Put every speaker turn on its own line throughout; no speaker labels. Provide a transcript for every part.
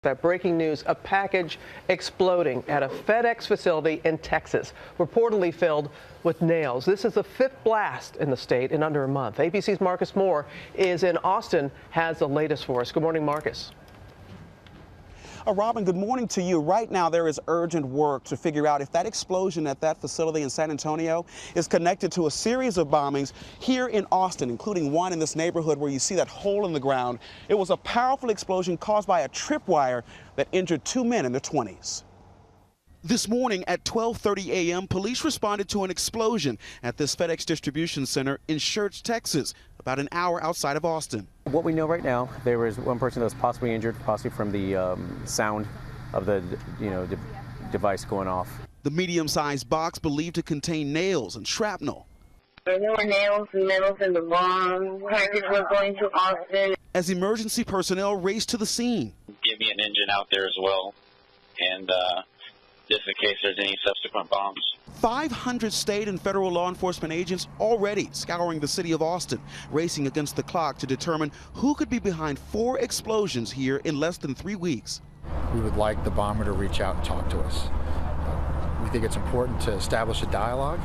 That breaking news, a package exploding at a FedEx facility in Texas, reportedly filled with nails. This is the fifth blast in the state in under a month. ABC's Marcus Moore is in Austin, has the latest for us. Good morning, Marcus.
Robin, good morning to you. Right now, there is urgent work to figure out if that explosion at that facility in San Antonio is connected to a series of bombings here in Austin, including one in this neighborhood where you see that hole in the ground. It was a powerful explosion caused by a tripwire that injured two men in their 20s. This morning at 12:30 a.m., police responded to an explosion at this FedEx distribution center in Church, Texas, about an hour outside of Austin.
What we know right now, there was one person that was possibly injured, possibly from the sound of the device going off.
The medium-sized box believed to contain nails and shrapnel.
There were nails and metals in the bomb. Package was going to Austin.
As emergency personnel raced to the scene.
Give me an engine out there as well, and just in case there's any subsequent bombs.
500 state and federal law enforcement agents already scouring the city of Austin, racing against the clock to determine who could be behind 4 explosions here in less than 3 weeks.
We would like the bomber to reach out and talk to us. We think it's important to establish a dialogue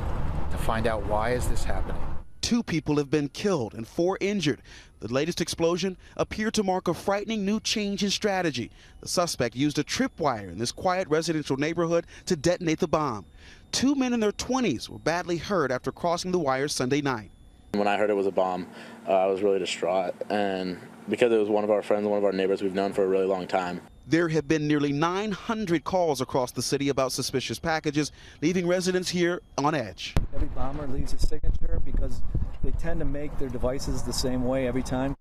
to find out why is this happening.
2 people have been killed and 4 injured. The latest explosion appeared to mark a frightening new change in strategy. The suspect used a tripwire in this quiet residential neighborhood to detonate the bomb. 2 men in their 20s were badly hurt after crossing the wire Sunday night.
When I heard it was a bomb, I was really distraught, and because it was one of our friends, one of our neighbors we've known for a really long time.
There have been nearly 900 calls across the city about suspicious packages, leaving residents here on edge.
Every bomber leaves a signature because they tend to make their devices the same way every time.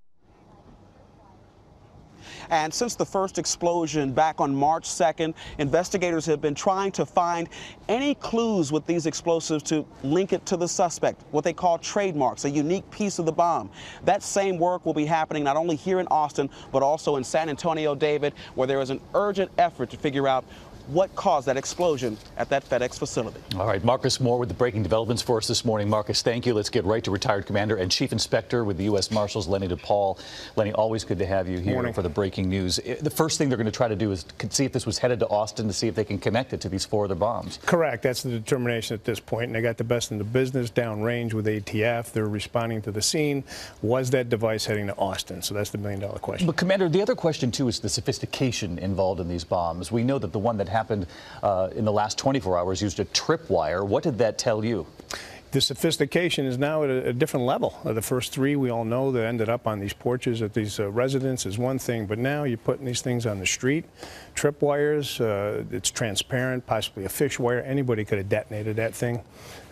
And since the first explosion back on March 2nd, investigators have been trying to find any clues with these explosives to link it to the suspect, what they call trademarks, a unique piece of the bomb. That same work will be happening not only here in Austin, but also in San Antonio, David, where there is an urgent effort to figure out what caused that explosion at that FedEx facility.
All right, Marcus Moore with the breaking developments for us this morning. Marcus, thank you. Let's get right to retired commander and chief inspector with the U.S. Marshals, Lenny DePaul. Lenny, always good to have you here for the breaking news. The first thing they're going to try to do is see if this was headed to Austin to see if they can connect it to these 4 other bombs.
Correct. That's the determination at this point. And they got the best in the business downrange with ATF. They're responding to the scene. Was that device heading to Austin? So that's the million-dollar question.
But, Commander, the other question, too, is the sophistication involved in these bombs. We know that the one that happened in the last 24 hours used a tripwire. What did that tell you?
The sophistication is now at a different level. The first 3 we all know that ended up on these porches at these residences is one thing, but now you're putting these things on the street. Tripwires, it's transparent, possibly a fish wire. Anybody could have detonated that thing,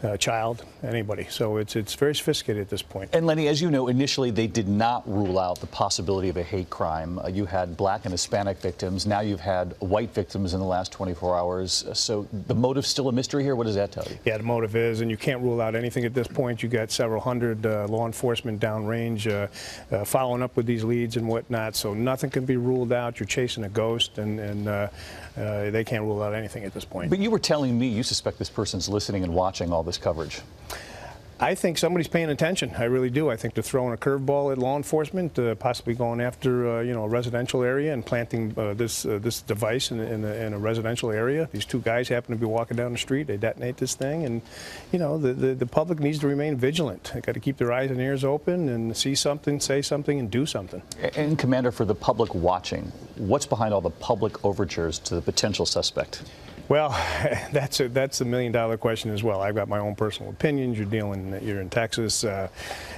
a child, anybody. So it's very sophisticated at this point.
And Lenny, as you know, initially they did not rule out the possibility of a hate crime. You had black and Hispanic victims. Now you've had white victims in the last 24 hours. So the motive's still a mystery here? What does that tell you?
Yeah, the motive is, and you can't rule out anything at this point. You got several hundred law enforcement downrange following up with these leads and whatnot, so nothing can be ruled out. You're chasing a ghost, and they can't rule out anything at this point.
But you were telling me you suspect this person's listening and watching all this coverage.
I think somebody's paying attention. I really do. I think they're throwing a curveball at law enforcement, possibly going after a residential area and planting this device in a residential area. These 2 guys happen to be walking down the street. They detonate this thing, and the public needs to remain vigilant. They got to keep their eyes and ears open and see something, say something, and do something.
And Commander, for the public watching, what's behind all the public overtures to the potential suspect?
Well, that's a million-dollar question as well. I've got my own personal opinions. You're in Texas.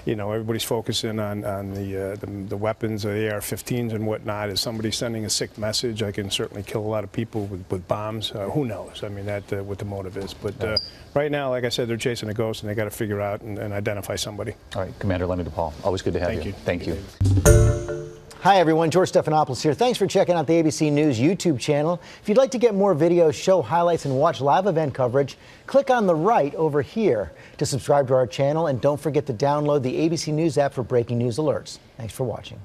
Everybody's focusing on the weapons, the AR-15s and whatnot. Is somebody sending a sick message? I can certainly kill a lot of people with bombs. Who knows? I mean, what the motive is. But right now, like I said, they're chasing a ghost, and they got to figure out and identify somebody.
All right, Commander Lenny DePaul, always good to have you. Thank you.
Hi, everyone. George Stephanopoulos here. Thanks for checking out the ABC News YouTube channel. If you'd like to get more videos, show highlights, and watch live event coverage, click on the right over here to subscribe to our channel. And don't forget to download the ABC News app for breaking news alerts. Thanks for watching.